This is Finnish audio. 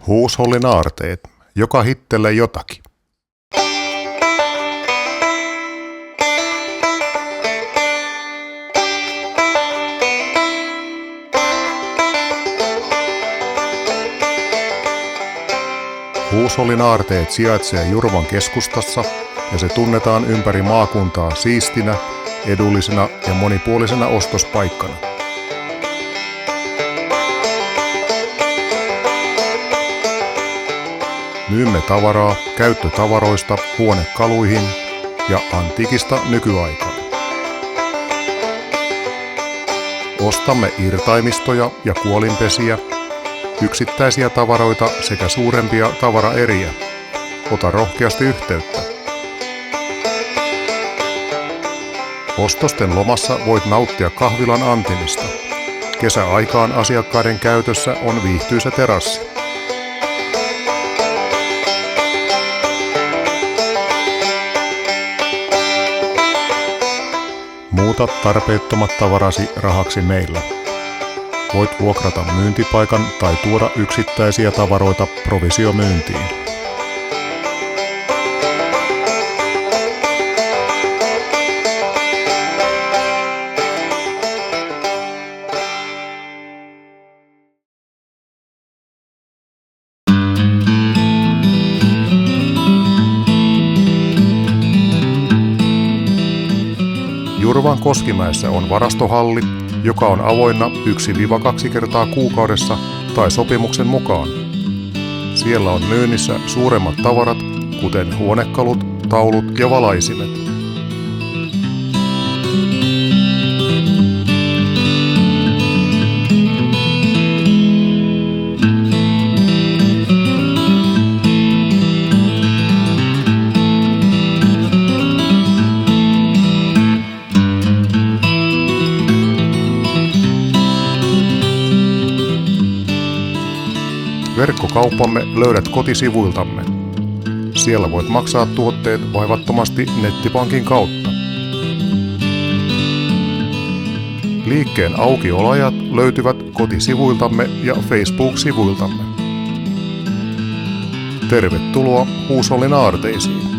Huushollin aarteet, joka hittelee jotakin. Huushollin aarteet sijaitsee Jurvan keskustassa ja se tunnetaan ympäri maakuntaa siistinä, edullisena ja monipuolisena ostospaikkana. Myymme tavaraa käyttötavaroista huonekaluihin ja antiikista nykyaikaan. Ostamme irtaimistoja ja kuolinpesiä, yksittäisiä tavaroita sekä suurempia tavaraeriä. Ota rohkeasti yhteyttä. Ostosten lomassa voit nauttia kahvilan antimista. Kesäaikaan asiakkaiden käytössä on viihtyisä terassi. Muuta tarpeettomat tavarasi rahaksi meillä. Voit vuokrata myyntipaikan tai tuoda yksittäisiä tavaroita provisiomyyntiin. Jurvan Koskimäessä on varastohalli, joka on avoinna 1-2 kertaa kuukaudessa tai sopimuksen mukaan. Siellä on myynnissä suuremmat tavarat, kuten huonekalut, taulut ja valaisimet. Verkkokauppamme löydät kotisivuiltamme. Siellä voit maksaa tuotteet vaivattomasti nettipankin kautta. Liikkeen aukioloajat löytyvät kotisivuiltamme ja Facebook-sivuiltamme. Tervetuloa Huushollin aarteisiin!